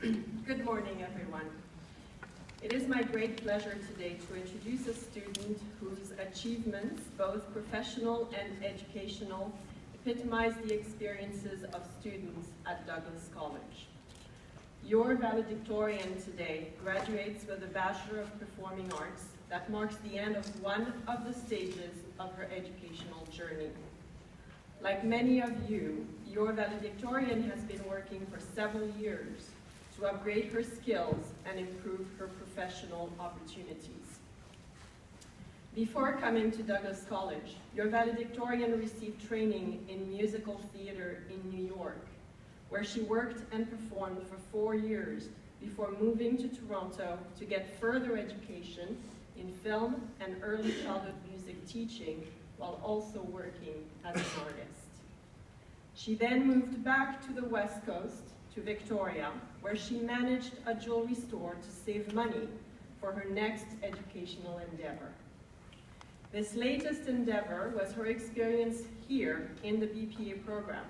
Good morning, everyone. It is my great pleasure today to introduce a student whose achievements, both professional and educational, epitomize the experiences of students at Douglas College. Your valedictorian today graduates with a Bachelor of Performing Arts that marks the end of one of the stages of her educational journey. Like many of you, your valedictorian has been working for several years to upgrade her skills and improve her professional opportunities. Before coming to Douglas College, your valedictorian received training in musical theater in New York, where she worked and performed for 4 years before moving to Toronto to get further education in film and early childhood music teaching while also working as an artist. She then moved back to the West Coast, to Victoria, where she managed a jewelry store to save money for her next educational endeavor. This latest endeavor was her experience here in the BPA program,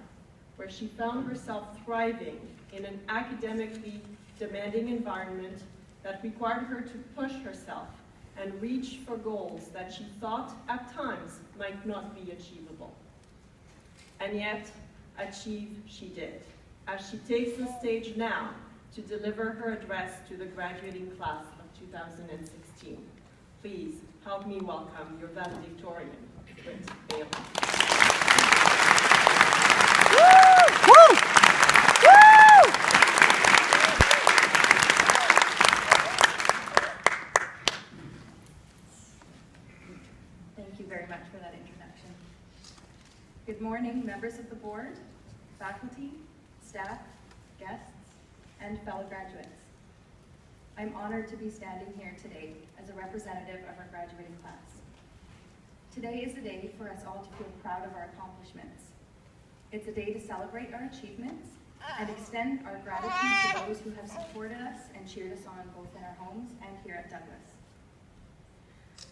where she found herself thriving in an academically demanding environment that required her to push herself and reach for goals that she thought at times might not be achievable. And yet, achieve she did, as she takes the stage now to deliver her address to the graduating class of 2016. Please help me welcome your valedictorian, Britt. Thank you very much for that introduction. Good morning, members of the board, faculty, staff, guests, and fellow graduates. I'm honored to be standing here today as a representative of our graduating class. Today is a day for us all to feel proud of our accomplishments. It's a day to celebrate our achievements and extend our gratitude to those who have supported us and cheered us on both in our homes and here at Douglas.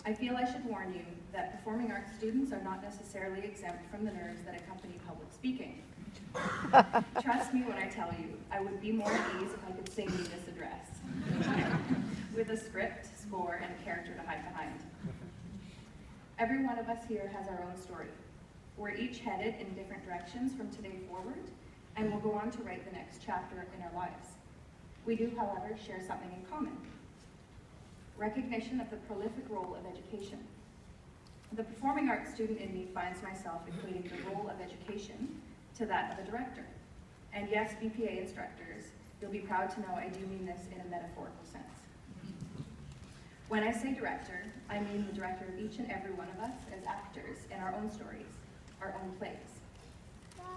I feel I should warn you that performing arts students are not necessarily exempt from the nerves that accompany public speaking. Trust me when I tell you, I would be more at ease if I could sing you this address, with a script, score, and a character to hide behind. Every one of us here has our own story. We're each headed in different directions from today forward, and we'll go on to write the next chapter in our lives. We do, however, share something in common: recognition of the prolific role of education. The performing arts student in me finds myself equating the role of education to that of a director. And yes, BPA instructors, you'll be proud to know I do mean this in a metaphorical sense. When I say director, I mean the director of each and every one of us as actors in our own stories, our own plays.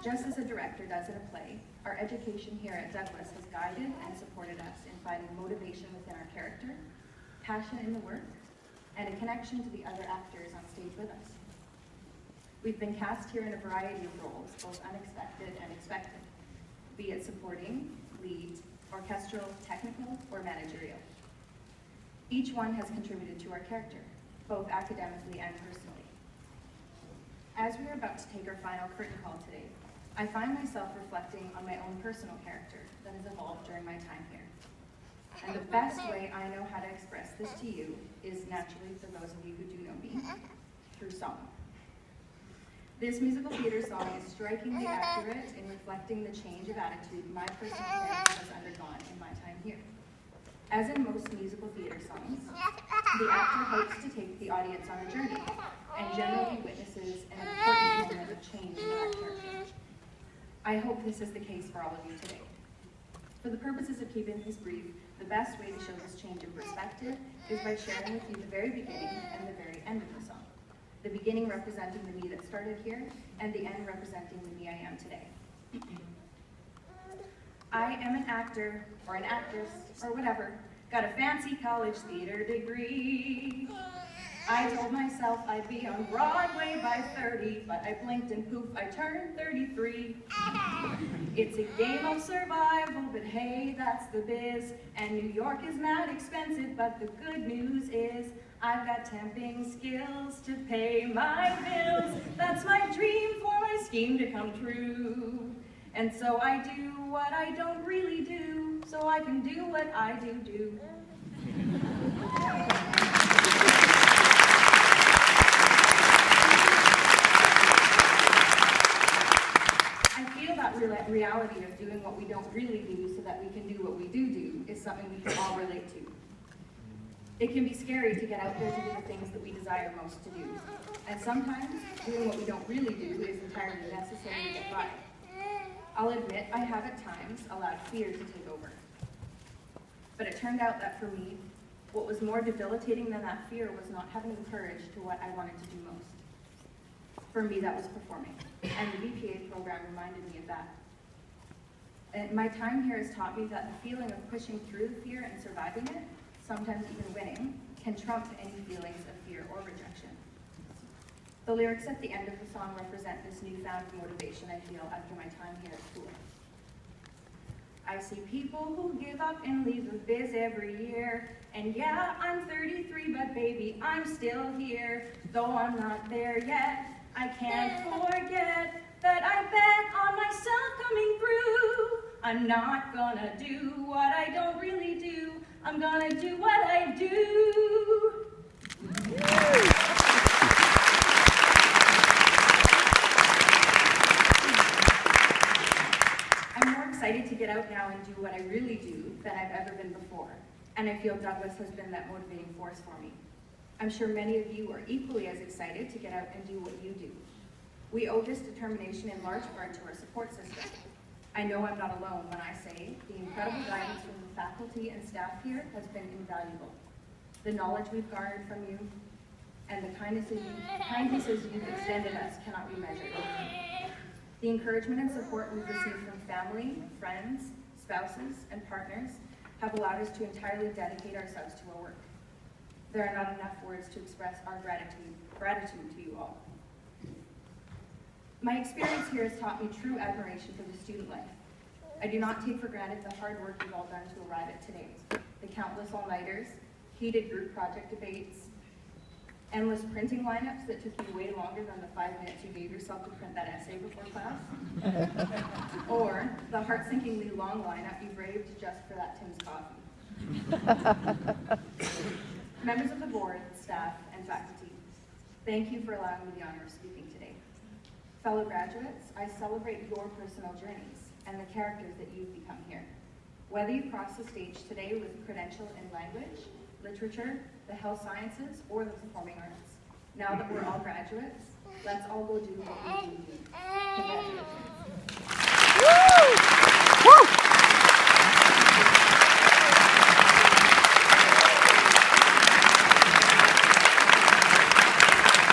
Just as a director does in a play, our education here at Douglas has guided and supported us in finding motivation within our character, passion in the work, and a connection to the other actors on stage with us. We've been cast here in a variety of roles, both unexpected and expected, be it supporting, lead, orchestral, technical, or managerial. Each one has contributed to our character, both academically and personally. As we are about to take our final curtain call today, I find myself reflecting on my own personal character that has evolved during my time here. And the best way I know how to express this to you is naturally, for those of you who do know me, through song. This musical theater song is strikingly accurate in reflecting the change of attitude my personal character has undergone in my time here. As in most musical theater songs, the actor hopes to take the audience on a journey and generally witnesses an important moment of change in that character. I hope this is the case for all of you today. For the purposes of keeping things brief, the best way to show this change of perspective is by sharing with you the very beginning and the very end of the song. The beginning representing the me that started here, and the end representing the me I am today. I am an actor, or an actress, or whatever, got a fancy college theater degree. I told myself I'd be on Broadway by 30, but I blinked and poof, I turned 33. It's a game of survival, but hey, that's the biz. And New York is mad expensive, but the good news is I've got temping skills to pay my bills. That's my dream for my scheme to come true. And so I do what I don't really do, so I I can do what I do. I feel that reality of doing what we don't really do so that we can do what we do is something we can all relate to. It can be scary to get out there to do the things that we desire most to do. And sometimes doing what we don't really do is entirely necessary to get by. I'll admit I have at times allowed fear to take over. But it turned out that for me, what was more debilitating than that fear was not having the courage to what I wanted to do most. For me, that was performing, and the VPA program reminded me of that. And my time here has taught me that the feeling of pushing through the fear and surviving it, sometimes even winning, can trump any feelings of fear or rejection. The lyrics at the end of the song represent this newfound motivation I feel after my time here at school. I see people who give up and leave the biz every year. And yeah, I'm 33, but baby, I'm still here. Though I'm not there yet, I can't forget that I bet on myself coming through. I'm not gonna do what I don't really do. I'm gonna do what I do. I'm more excited to get out now and do what I really do than I've ever been before. And I feel Douglas has been that motivating force for me. I'm sure many of you are equally as excited to get out and do what you do. We owe this determination in large part to our support system. I know I'm not alone when I say the incredible guidance from the faculty and staff here has been invaluable. The knowledge we've garnered from you and the kindnesses you've extended us cannot be measured. The encouragement and support we've received from family, friends, spouses, and partners have allowed us to entirely dedicate ourselves to our work. There are not enough words to express our gratitude to you all. My experience here has taught me true admiration for the student life. I do not take for granted the hard work you've all done to arrive at today. The countless all-nighters, heated group project debates, endless printing lineups that took you way longer than the 5 minutes you gave yourself to print that essay before class, or the heart-sinkingly long lineup you braved just for that Tim's coffee. Members of the board, staff, and faculty, thank you for allowing me the honor of speaking today. Fellow graduates, I celebrate your personal journeys and the characters that you've become here. Whether you cross the stage today with a credential in language, literature, the health sciences, or the performing arts. Now that we're all graduates, let's all go do what we do. Congratulations.